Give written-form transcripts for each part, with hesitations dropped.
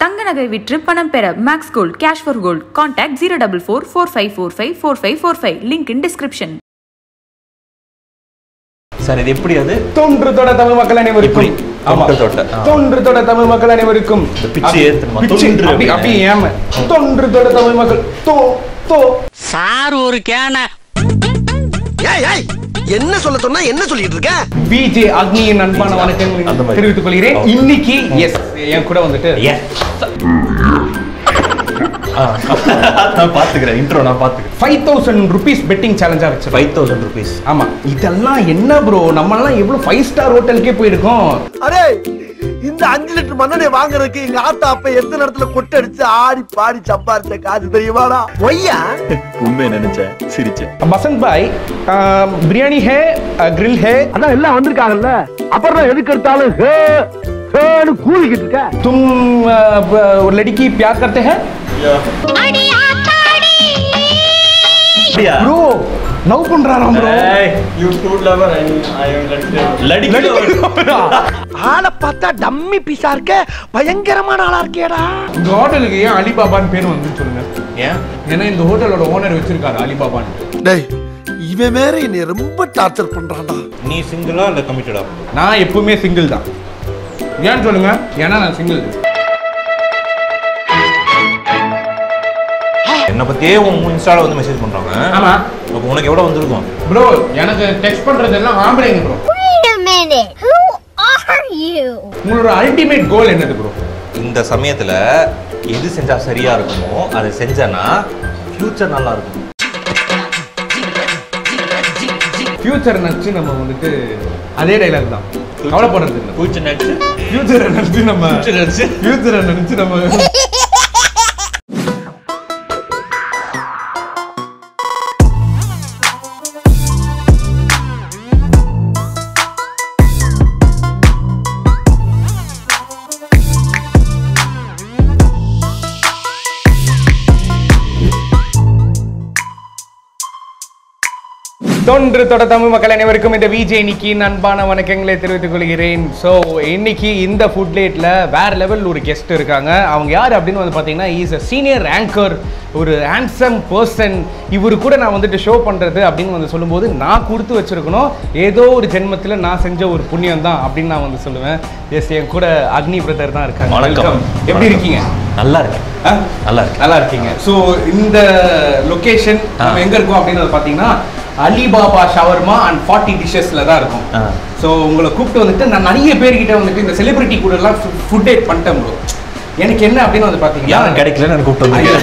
தங்க நகை விற்று பணம் பெற MAXGOLD cash for gold. Contact 04445454545. Link in description. Sir இது எப்படி அது தொன்று தொட தமிழ் மக்கள் அனைவருக்கும் தொன்று தொட தமிழ் மக்கள் அனைவருக்கும் பிச்சை ஏத்துமா அப்படி ஏம தொன்று தொட தமிழ் மக்கள் தோ தோ சார் ஒரு கேன ஏய் ஏய் என்ன சொல்ல சொன்னா என்ன சொல்லிட்டு இருக்க விஜே அக்னியின் அன்பான வணக்கங்களை தெரிவித்துக் கொள்கிறேன். இன்னைக்கு எஸ் என் கூட வந்துட்டு நான் பாத்துக்கிறேன் இன்ட்ரோ நான் பாத்துக்கிறேன் 5000 rupees betting challenge வச்சு 5000 rupees. ஆமா இதெல்லாம் என்ன ப்ரோ நம்ம எல்லாம் எவ்வளவு 5-star ஹோட்டலுக்கே போயிருக்கோம். அரே இந்த 5 லிட்டர் மண்ணெண்ணை வாங்குறதுக்கு எங்க ஆத்தா அப்ப எத்தனை இடத்துல கொட்டை அடிச்சு ஆடி பாடி சம்பாரிச்ச காசு தெரியுமாடா ஒய்யா உண்மை நினைச்சேன் சிரிச்சேன். बसंत भाई बिरयानी है ग्रिल है அதான் எல்லாம் வந்திருக்காங்கல்ல அப்புறம் எதுக்கு எடுத்தாலும் ஹே ஹேன்னு கூவிக்கிட்டு இருக்க तुम लड़की प्यार करते हैं ப்ரோ லவ் பண்றாராம் bro you food lover I am லடிக்கி ஆளை பார்த்தா டம்மி பீஸா இருக்க பயங்கரமான ஆளா இருக்கேடா. இந்த ஹோட்டலுக்கு ஏன் அலிபாபான்னு பேர் வந்து சொல்லுங்க. ஏன்னா இந்த ஹோட்டலோட ஓனர் வச்சிருக்காரு அலிபாபான்னு. டேய் இவன் வேற என்னை ரொம்ப டார்ச்சர் பண்றான்டா. நீ சிங்கிளா இல்ல கமிட்டடா? நான் எப்பவுமே சிங்கிள் தான். ஏன்னு சொல்லுங்க. ஏன்னா நான் சிங்கிள். என்ன பத்தியே உன் இன்ஸ்டால வந்து மெசேஜ் பண்றாங்க. ஆமா. அப்ப உனக்கு எவ்வளவு வந்திருக்கும்? ப்ரோ எனக்கு டெக்ஸ்ட் பண்றது எல்லாம் ஆம்பளைங்க bro. Wait a minute. Who are you? உங்களோட அல்டிமேட் கோல் என்னது ப்ரோ? இந்த சமயத்துல எது செஞ்சா சரியா இருக்குமோ அதை செஞ்சனா ஃபியூச்சர் நல்லா இருக்கும். ஃபியூச்சர் நினைச்சு நம்ம வந்துட்டு அதே டைலாக் தான். கவலைப்படுறது இல்லை. ஃபியூச்சர் நினைச்சு ஃபியூச்சரை நினைச்சு நம்ம தொன்று தொட தமிழ் மக்கள் அனைவருக்கும் இந்த விஜே நிக்கியின் அன்பான வணக்கங்களை தெரிவித்துக் கொள்கிறேன். ஸோ இன்னைக்கு இந்த ஃபுட் லேட்டில் வேற லெவல் ஒரு கெஸ்ட் இருக்காங்க. அவங்க யார் அப்படின்னு வந்து பார்த்தீங்கன்னா இஸ் அ சீனியர் ஆங்கர், ஒரு ஹேண்ட்ஸம் பர்சன். இவரு கூட நான் வந்துட்டு ஷோ பண்ணுறது அப்படின்னு வந்து சொல்லும்போது நான் கொடுத்து வச்சிருக்கணும். ஏதோ ஒரு ஜென்மத்தில் நான் செஞ்ச ஒரு புண்ணியம் தான் அப்படின்னு நான் வந்து சொல்லுவேன். எஸ் என் கூட அக்னி பிரதர் தான் இருக்காங்க. வணக்கம். எப்படி இருக்கீங்க? நல்லா இருக்கேன். நல்லா இருக்கீங்க. ஸோ இந்த லொக்கேஷன் நம்ம எங்கே இருக்கோம் அப்படின்னு பார்த்தீங்கன்னா அலிபாபா ஷவர்மா அண்ட் 40 டிஷஸ்ல தான் இருக்கும். ஸோ உங்களை கூப்பிட்டு வந்துட்டு நான் நிறைய பேர்கிட்ட வந்துட்டு இந்த செலிபிரிட்டி கூட எல்லாம் ஃபுட் டேட் பண்ணிட்டேன் ப்ரோ. எனக்கு என்ன அப்படின்னு வந்து பார்த்தீங்கன்னா யாரும் கிடைக்கலன்னு எனக்கு கூப்பிட்டு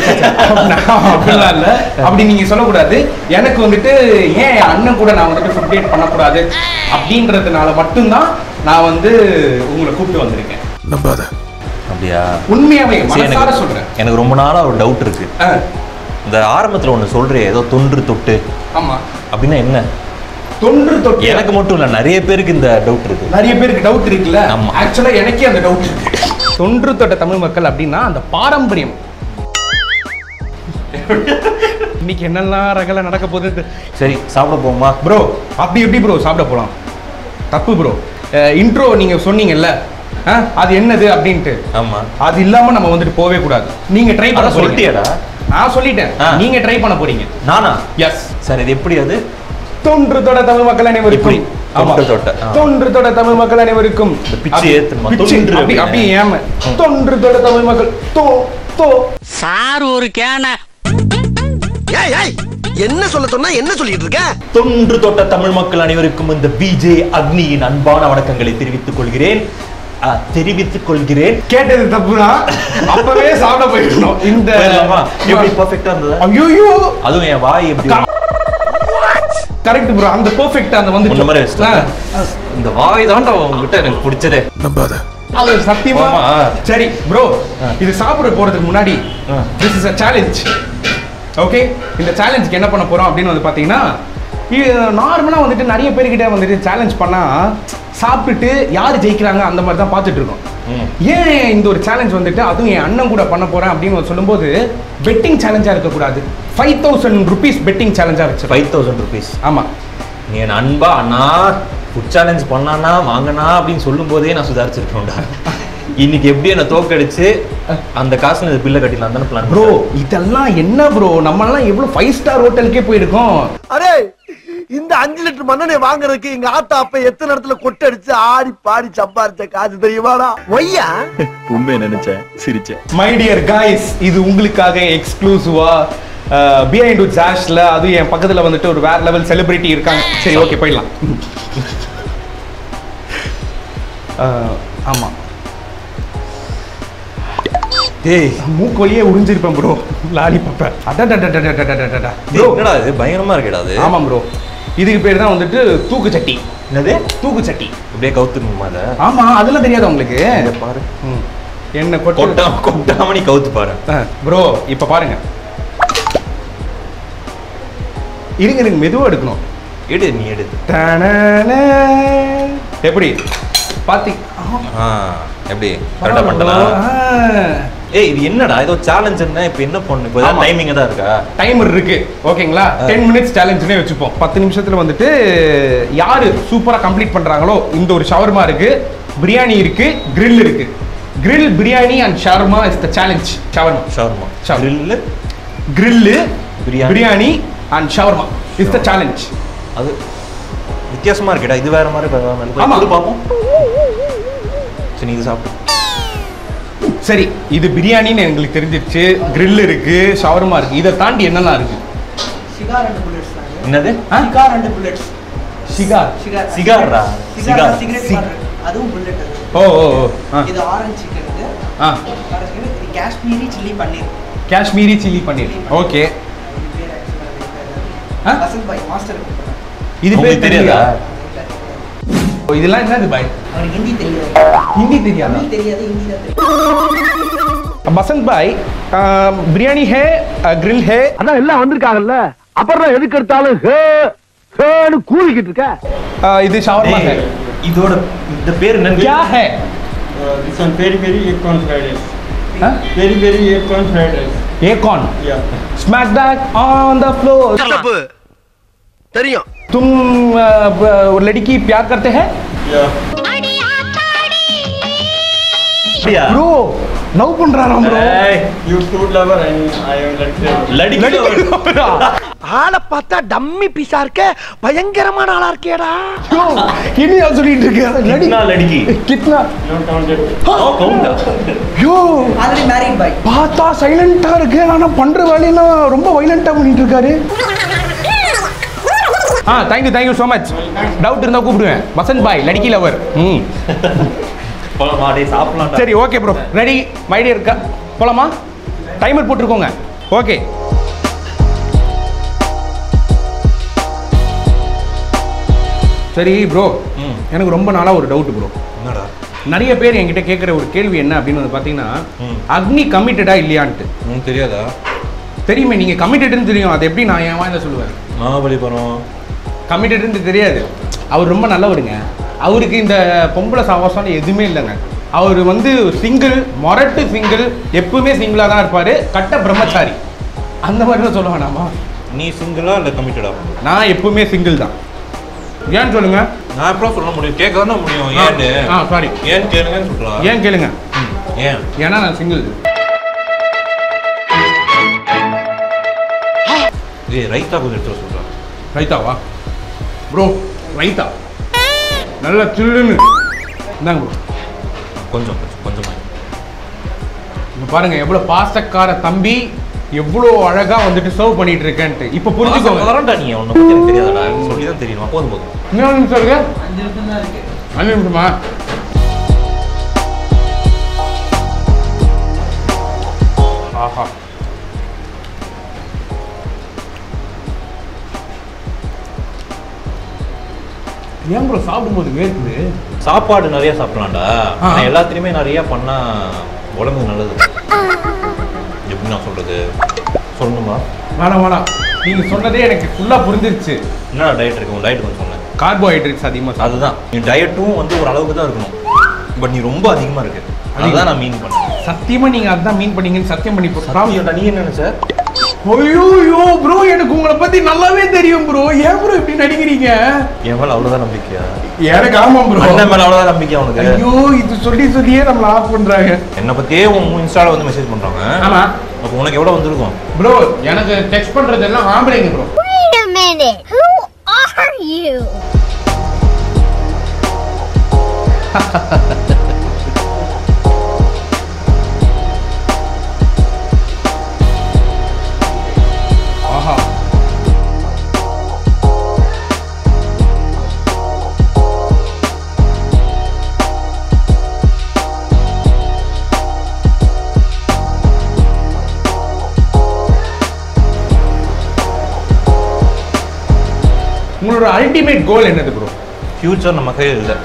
அப்படிலாம் இல்லை, அப்படி நீங்கள் சொல்லக்கூடாது. எனக்கு வந்துட்டு ஏன் அண்ணன் கூட நான் வந்துட்டு ஃபுட் டேட் பண்ணக்கூடாது அப்படின்றதுனால மட்டும்தான் நான் வந்து உங்களை கூப்பிட்டு வந்திருக்கேன். நம்பாத. அப்படியா? உண்மையாவே மனசார சொல்றேன். எனக்கு ரொம்ப நாளா ஒரு டவுட் இருக்கு. இந்த ஆரம்பத்துல ஒண்ணு சொல்றே ஏதோ தொன்று தொட்டு. ஆமா அப்படின்னா என்ன? தொன்று தொட்டு எனக்கு மட்டும் இல்ல நிறைய பேருக்கு இந்த டவுட் இருக்கு. நிறைய பேருக்கு டவுட் இருக்குல்ல. ஆக்சுவலா எனக்கே அந்த டவுட் இருக்கு. தொன்று தொட்ட தமிழ் மக்கள் அப்படின்னா அந்த பாரம்பரியம். இன்னைக்கு என்னெல்லாம் ரகல நடக்க போகுது. சரி சாப்பிட போமா ப்ரோ? அப்படி எப்படி ப்ரோ சாப்பிட போலாம்? தப்பு ப்ரோ. இன்ட்ரோ நீங்க சொன்னீங்கல்ல அது என்னது அப்படின்ட்டு. ஆமா. அது இல்லாம நம்ம வந்துட்டு போவே கூடாது. நீங்க ட்ரை பண்ண சொல்லிட்டியாடா? நான் சொல்லிட்டேன். நீங்க ட்ரை பண்ண போறீங்க. நானா? எஸ் சார் இது எப்படி அது? தொன்று தொட தமிழ் மக்கள் அனைவருக்கும் தொன்று தொட தமிழ் மக்கள் அனைவருக்கும் பிச்சை ஏத்துமா அப்படி ஏம தொன்று தொட தமிழ் மக்கள் தோ தோ சார் ஒரு கேன ஏய் ஏய் என்ன சொல்ல சொன்னா என்ன சொல்லிட்டு இருக்க? தொன்று தொட்ட தமிழ் மக்கள் அனைவருக்கும் இந்த விஜே அக்னியின் அன்பான வணக்கங்களை தெரிவித்துக் கொள்கிறேன். கேட்டது தப்புனா அப்பவே சாப்பிட போயிடணும். இந்த எப்படி பெர்ஃபெக்ட்டா இருந்தது? ஐயோ அதுவும் என் வாய் எப்படி கரெக்ட் ப்ரோ. அந்த பெர்ஃபெக்ட்டா அந்த வந்து இந்த மாதிரி இந்த வாய் தான்டா உங்ககிட்ட எனக்கு பிடிச்சதே. நம்பாத. அது சத்தியமா. சரி ப்ரோ, இது சாப்பிட போறதுக்கு முன்னாடி this is a challenge. Okay, இந்த சேலஞ்சுக்கு என்ன பண்ண போறோம் அப்படின்னு வந்து பாத்தீங்கன்னா நார்மலா வந்துட்டு நிறைய பேர்கிட்ட வந்துட்டு சேலஞ்ச் பண்ணா சாப்பிட்டுட்டு யார் ஜெயிக்கிறாங்க அந்த மாதிரி தான் பார்த்துட்டு இருக்கோம். ஏன் இந்த ஒரு சேலஞ்ச் வந்துட்டு அதுவும் என் அண்ணன் கூட பண்ண போறேன் அப்படின்னு சொல்லும்போது பெட்டிங் சேலஞ்சா இருக்கக்கூடாது. 5000 rupees பெட்டிங் சேலஞ்சா வச்சு 5000 rupees. ஆமா. நீ என் அன்பா அண்ணா ஃபுட் சேலஞ்ச் பண்ணானா வாங்கினா அப்படின்னு சொல்லும் போதே நான் சுதாரிச்சிருக்கேன்டா. இன்னைக்கு எப்படி என்ன தோக்கடிச்சு அந்த காசுல இந்த பில்லை கட்டிடலாம் தானே பிளான் ப்ரோ. இதெல்லாம் என்ன ப்ரோ, நம்மலாம் எவ்வளவு 5 ஸ்டார் ஹோட்டலுக்கே போயிருக்கோம். அரே இந்த 5 லிட்டர் மண்ணெண்ணை வாங்குறதுக்கு எங்க ஆத்தா அப்ப எத்தனை இடத்துல கொட்டடிச்சு ஆடி பாடி சம்பாரிச்ச காசு தெரியுமாடா? ஒய்யா உண்மை நினைச்சேன், சிரிச்சேன். மை டியர் காய்ஸ், இது உங்களுக்காக எக்ஸ்க்ளூசிவா பிஹைண்ட்வுட்ஸ் ஆஷ்ல, அது என் பக்கத்துல வந்துட்டு ஒரு வேற லெவல் செலிபிரிட்டி இருக்காங்க. சரி ஓகே போயிடலாம். ஆமா டேய் மூக்கு வழியே உறிஞ்சிருப்பேன் ப்ரோ லாலிபப்ப. அடடடடடடடடடடா ப்ரோ, என்னடா இது பயங்கரமா இருக்கேடா அது. ஆமாம் ப்ரோ, இதுக்கு பேர் தான் வந்துட்டு தூக்கு சட்டி. என்னது தூக்கு சட்டி? அப்படியே கவுத்துணுமா அத? ஆமா, அதெல்லாம் தெரியாது உங்களுக்கு? இங்க பாரு. என்ன கொட்டாம நீ கவுத்து பாரு ப்ரோ. இப்ப பாருங்க, இருங்க இருங்க, மெதுவா எடுக்கணும். எடு நீ எடு. எப்படி பாத்தி? எப்படி கரெக்டா பண்ணலாம்? ஏய் இது என்னடா, ஏதோ சேலஞ்ச் என்ன? இப்போ என்ன பண்ணு? இப்போ டைமிங் தான் இருக்கா? டைமர் இருக்கு ஓகேங்களா? 10 மினிட்ஸ் சேலஞ்சுனே வச்சுப்போம். 10 நிமிஷத்துல வந்துட்டு யாரு சூப்பரா கம்ப்ளீட் பண்றாங்களோ, இந்த ஒரு ஷவர்மா இருக்கு, பிரியாணி இருக்கு, கிரில் இருக்கு. Grill, biryani and shawarma is the challenge. Shawarma grill, biryani and shawarma is the challenge. அது வித்தியாசமா இருக்குடா, இது வேற மாதிரி. ஆமா பாப்போம். சரி இது சாப்பிடு. சரி, இது பிரியாணின்னு எங்களுக்கு தெரிஞ்சிருச்சு. கிரில் இருக்கு, ஷவர்மா இருக்கு. இதை தாண்டி என்னெல்லாம் இருக்கு? Cigar and bullets. என்னது? Cigar and bullets. சிகார் சிகாரா? சிகார் சிகரெட், அதுவும் புல்லட். ஓ ஓ இது ஆரஞ்சு சிக்கன். இது Kashmiri chilli paneer. Kashmiri chilli paneer. Okay. Vasanth பாய் மாஸ்டர். இது பேர் தெரியாதா? இதெல்லாம் என்னது பாய்? அவருக்கு ஹிந்தி தெரியாது. ஹிந்தி தெரியாதா? தமிழ் தெரியாது, ஹிந்தி தான் தெரியும். बसंत भाई बिरयानी है, ग्रिल है. அதான் எல்லாம் வந்திருக்காங்கல்ல, அப்புறம் எதுக்கு எடுத்தாலும் ஹேன்னு கூவிக்கிட்டு இருக்க. இது ஷவர்மா है. இதோட இந்த பேர் என்ன? क्या है? This one peri peri egg corn fried rice. Peri peri egg corn fried rice. Egg corn. Yeah. Smack that on the floor. தப்பு தெரியும். तुम लड़की प्यार करते हैं? Yeah. Bro, love பண்றாராம் bro. You food lover and I am லடிக்கு ஆளை பார்த்தா dummy பீஸா இருக்க, பயங்கரமான ஆளா இருக்கேடா. யோ, என்ன சொல்லிட்டு இருக்க? கிட்னா லடிக்கு? கிட்னா? not counted. Yo, already married பாய். பார்த்தா சைலண்டா இருக்கு, ஆனா பண்ற வேலையெல்லாம் ரொம்ப வைலண்டா பண்ணிட்டு இருக்காரு. Thank you so much. டவுட் இருந்தா கூப்பிடுவேன். வசந்த் பாய் லடிக்கி லவர். போலாமா? டேய் சாப்பிடலாம். சரி okay bro, ready my dear. போலாமா? டைமர் போட்டுருக்கோங்க. ஓகே. சரி ப்ரோ, எனக்கு ரொம்ப நாளா ஒரு டவுட் ப்ரோ. என்னடா? நிறைய பேர் என்கிட்ட கேட்குற ஒரு கேள்வி என்ன அப்படின்னு வந்து பார்த்தீங்கன்னா, அக்னி கமிட்டடா இல்லையான்ட்டு. தெரியாதா? தெரியுமே, நீங்க கமிட்டட்னு தெரியும். அது எப்படி நான் என் வாயில சொல்லுவேன்? மகாபலிபுரம் கமிட்டட்னு தெரியாது. அவர் ரொம்ப நல்லவருங்க. அவருக்கு இந்த பொம்பளை சவாசம் எதுவுமே இல்லைங்க. அவர் வந்து சிங்கிள், மொரட்டு சிங்கிள், எப்பவுமே சிங்கிளாக தான் இருப்பார். கட்ட பிரம்மச்சாரி அந்த மாதிரி தான் சொல்ல வேணாமா? நீ சிங்கிளா இல்லை கமிட்டடா? நான் எப்பவுமே சிங்கிள் தான். ஏன்னு சொல்லுங்க. நான் எப்போ சொல்ல முடியும்? கேட்க தானே முடியும். ஏன்னு? சாரி, ஏன் கேளுங்கன்னு சொல்கிறேன். ஏன் கேளுங்க. ஏன்? ஏன்னா நான் சிங்கிள். ஏய் ரைத்தா கொஞ்சம் எடுத்து சொல்கிறேன். ரைத்தாவா ப்ரோ? ரைத்தா நல்லா சில்லுன்னு இந்தாங்க ப்ரோ. கொஞ்சமாக இங்க பாருங்க, எவ்வளோ பாசக்கார தம்பி, எவ்வளோ அழகா வந்துட்டு சர்வ் பண்ணிட்டு இருக்கேன்ட்டு. இப்போ புரிஞ்சுக்கோங்க. வரண்டா நீ ஒன்றும் பற்றி எனக்கு தெரியாதடா, சொல்லி தான் தெரியுமா? போதும். இன்னொரு நிமிஷம் இருக்கு. 5 நிமிஷம் தான் இருக்கு. 5 நிமிஷமா? ஆஹா, ஏன் ப்ரோ சாப்பிடும்போது வேர்க்குது? சாப்பாடு நிறைய சாப்பிடலாம்டா, ஆனால் எல்லாத்துலேயுமே நிறைய பண்ணால் உடம்புக்கு நல்லது. எப்படி நான் சொல்கிறது? சொல்லணுமா? வேணாம், நீங்கள் சொன்னதே எனக்கு ஃபுல்லாக புரிஞ்சிருச்சு. என்னடா டயட் இருக்கு? உன் டயட் கொஞ்சம் சொன்னேன். கார்போஹைட்ரேட்ஸ் அதிகமாக. அதுதான் நீ டயட்டும் வந்து ஒரு அளவுக்கு தான் இருக்கணும். பட் நீ ரொம்ப அதிகமாக இருக்கு. அதுதான் நான் மீன் பண்ணேன். சத்தியமாக நீங்கள் அதுதான் மீன் பண்ணீங்கன்னு சத்தியம் பண்ணி போட்டு. நீ என்ன நினைச்ச? ஐயோ ப்ரோ, எனக்கு உங்களை பத்தி நல்லாவே தெரியும் ப்ரோ. ஏன் ப்ரோ இப்படி நடிக்கிறீங்க? என் மேல அவ்வளவுதான் நம்பிக்கையா? எனக்கு ஆமா ப்ரோ. அண்ணன் மேல அவ்வளவுதான் நம்பிக்கையா உனக்கு? ஐயோ, இது சொல்லியே நம்மள ஆஃப் பண்றாங்க. என்ன பத்தியே உன் இன்ஸ்டால வந்து மெசேஜ் பண்றாங்க. ஆமா. அப்ப உனக்கு எவ்வளவு வந்திருக்கும் ப்ரோ? எனக்கு டெக்ஸ்ட் பண்றது எல்லாம் ஆம்பளைங்க bro. Wait a minute. Who are you? ஆஹா. உங்களோட அல்டிமேட் கோல் என்னது ப்ரோ? ஃபியூச்சர் நம்ம கையில் இல்லை.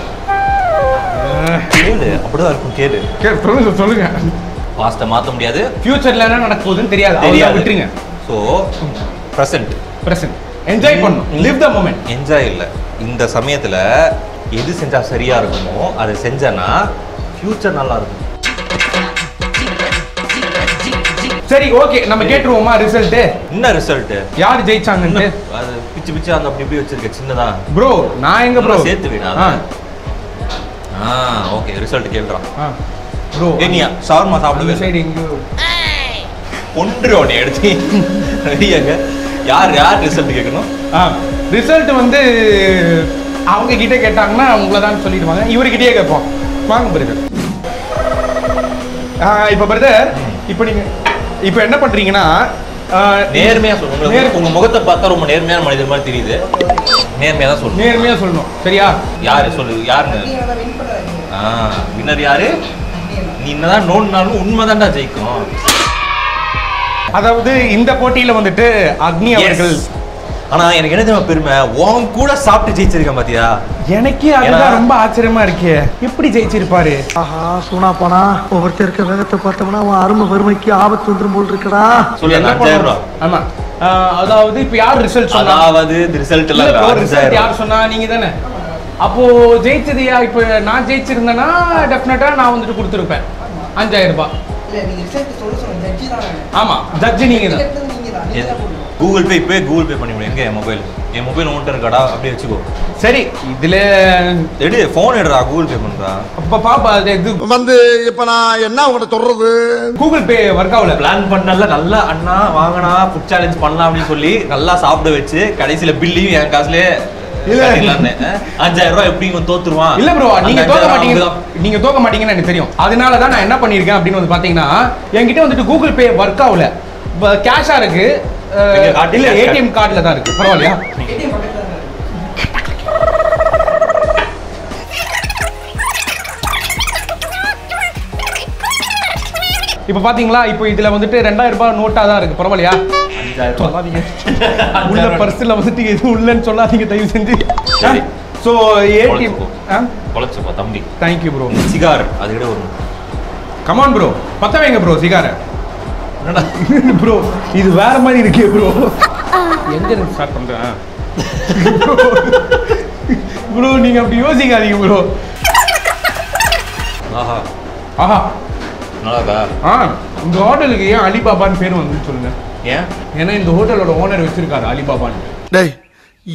கேளு, அப்படிதான் இருக்கும். கேளு, சொல்லுங்க. பாஸ்ட்டை மாற்ற முடியாது, ஃபியூச்சர்ல என்ன நடக்க போகுதுன்னு தெரியாது. விட்டுருங்க. ஸோ ப்ரெசென்ட் என்ஜாய் பண்ணணும். Live the moment. என்ஜாய் இல்லை, இந்த சமயத்தில் எது செஞ்சா சரியா இருக்குமோ அதை செஞ்சனா ஃபியூச்சர் நல்லா இருக்கும். சரி, ஓகே, நம்ம கேட்டுருவோமா ரிசல்ட்? என்ன ரிசல்ட்? யார் ஜெயிச்சாங்கன்னு? அது பிச்சு அந்த அப்படி வச்சிருக்க சின்னதா. ப்ரோ நான் எங்க ப்ரோ சேர்த்து விடா. ஓகே, ரிசல்ட் கேளுறான். ப்ரோ ஏனியா ஷவர்மா சாப்பிடுங்க. சைடு இங்க ஒன்று ஒன்று எடுத்து ரெடியாங்க. யார் ரிசல்ட் கேட்கணும்? ரிசல்ட் வந்து அவங்க கிட்ட கேட்டாங்கன்னா உங்களை தான் சொல்லிடுவாங்க. இவர்கிட்டயே கேட்போம். வாங்க பிரதர். இப்போ பிரதர், இப்போ என்ன பண்றீங்கன்னா நேர்மையா சொல்லுங்க. உங்க முகத்தை பார்த்தா ரொம்ப நேர்மையான மனிதர் மாதிரி தெரியுது. நேர்மையா தான் சொல்லணும். நேர்மையா சொல்லணும். சரியா? யாரு சொல்லு, யாருன்னு? வின்னர் யாரு? நீ என்னதான் நோண்டினாலும் உண்மைதான்டா ஜெயிக்கும். அதாவது இந்த போட்டியில வந்துட்டு அக்னி அவர்கள். ஆனா எனக்கு என்ன தெரியுமா பெருமை, உன் கூட சாப்பிட்டு ஜெயிச்சிருக்கேன் பாத்தியா? எனக்கே அதுதான் ரொம்ப ஆச்சரியமா இருக்கே. எப்படி ஜெயிச்சிருப்பாரு? ஆஹா, சூனா போனா ஒவ்வொருத்தருக்கு வேகத்தை பார்த்தோம்னா அவன் அருமை வறுமைக்கு ஆபத்து வந்துரும் போல் இருக்கடா. சொல்லு, 5000 ரூபா. ஆமா. அதாவது இப்ப யார் ரிசல்ட் சொன்னா? அதாவது ரிசல்ட் எல்லாம் ரிசல்ட் யார் சொன்னா? நீங்க தானே. அப்போ ஜெயிச்சதுயா? இப்போ நான் ஜெயிச்சிருந்தேன்னா டெஃபினட்டா நான் வந்துட்டு கொடுத்துருப்பேன் 5000 ரூபாய். ஆமா, ஜட்ஜ் நீங்க தான். கூகுள் பே இப்போ கூகுள் பே பண்ணி முடியும். எங்க என் மொபைல் உன்கிட்ட இருக்காடா, அப்படியே வச்சுக்கோ. சரி, இதுல எடு, போன் எடுறா, கூகுள் பே பண்றா. அப்ப பாப்பா இது வந்து இப்ப நான் என்ன உங்கள்ட்ட சொல்றது? கூகுள் பே ஒர்க் ஆகல. பிளான் பண்ணல நல்லா அண்ணா வாங்கனா ஃபுட் சேலஞ்ச் பண்ணலாம் அப்படின்னு சொல்லி நல்லா சாப்பிட வச்சு கடைசியில பில்லையும் என் காசுலயே இல்ல 5000 ரூபாய் எப்படி தோத்துருவான். இல்ல ப்ரோ, நீங்க தோக்க மாட்டீங்கன்னு எனக்கு தெரியும். அதனால தான் நான் என்ன பண்ணிருக்கேன் அப்படின்னு வந்து பாத்தீங்கன்னா, என்கிட்ட வந்துட்டு கூகுள் பே ஒர்க் ஆகல, கேஷா இருக்கு. இல்ல, ஏடிஎம் கார்டுல தான் இருக்கு. பரவாயில்லையா? இப்ப பாத்தீங்களா, இப்போ இதுல வந்துட்டு 2000 ரூபாய் நோட்டா தான் இருக்கு. பரவாயில்லையா? சொல்லாதீங்க. உள்ள பர்ஸ்ல வந்துட்டு எது உள்ளன்னு சொல்லாதீங்க தயவு செஞ்சு. சோ ஏடிஎம் பொளச்சுப்பா தம்பி. Thank you bro. சிகார் அது கிட்ட வரும். கம் ஆன் ப்ரோ, பத்த வைங்க ப்ரோ சிகார். என்னடா ப்ரோ, இது வேற மாதிரி இருக்கே ப்ரோ. எங்க இருந்து ஸ்டார்ட் பண்றேன் ப்ரோ? நீங்க அப்படி யோசிக்காதீங்க ப்ரோ. ஆஹா ஆஹா, நல்லாதா? இந்த ஹோட்டலுக்கு ஏன் அலிபாபான்னு பேர் வந்து சொல்லுங்க. ஏன்? ஏன்னா இந்த ஹோட்டலோட ஓனர் வச்சிருக்காரு அலிபாபான்னு. டேய்,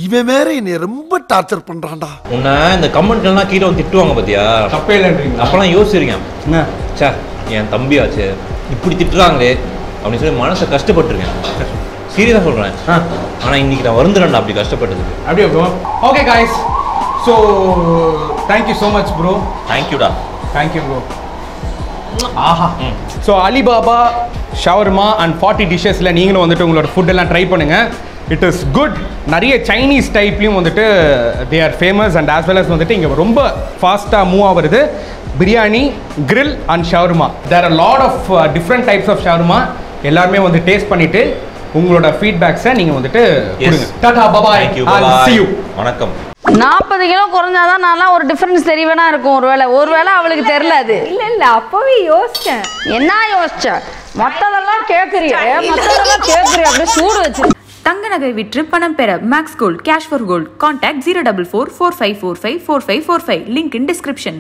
இவன் வேற என்னை ரொம்ப டார்ச்சர் பண்றான்டா. உன்னை இந்த கமெண்ட் எல்லாம் கீழே வந்து திட்டுவாங்க பாத்தியா? தப்பே இல்லைன்றீங்க. அப்பெல்லாம் யோசிச்சிருக்கேன், என்ன சே என் தம்பியாச்சு இப்படி திட்டுறாங்களே அப்படின்னு சொல்லி மனசை கஷ்டப்பட்டுருக்கேன். சீரியஸாக சொல்கிறேன். ஆனால் இன்னைக்கு நான் வருந்துறேன்டா அப்படி கஷ்டப்பட்டதுக்கு. அப்படியே bro. Okay guys, so thank you so much bro. தேங்க்யூடா. Thank you bro. ஆஹா. ஸோ அலிபாபா ஷவர்மா அண்ட் 40 டிஷ்ஷஸில் நீங்களும் வந்துட்டு உங்களோட ஃபுட்டெல்லாம் ட்ரை பண்ணுங்கள். It is good. நிறைய சைனீஸ் டைப்லையும் வந்துட்டு they are famous and as well as வந்துட்டு இங்கே ரொம்ப ஃபாஸ்ட்டாக மூவ் ஆகுறது. Biryani, grill and shawarma. There are lot of different types of shawarma. எல்லாருமே வந்து டேஸ்ட் பண்ணிவிட்டு உங்களோட ஃபீட்பேக்ஸை நீங்கள் வந்துட்டு கொடுங்க. டாடா பாய். See you. வணக்கம். 40 கிலோ குறைஞ்சாதான் நான்லாம் ஒரு டிஃபரன்ஸ் தெரியவேனா இருக்கும். ஒருவேளை அவளுக்கு தெரியல. அது இல்ல அப்பவே யோசிச்சேன். என்ன யோசிச்ச? மற்றதெல்லாம் கேட்குறிய அப்படியே சூடு வச்சு. தங்க நகை விற்று பணம் பெற MAXGOLD, cash for gold. Contact 044 4545 4545. Link in description.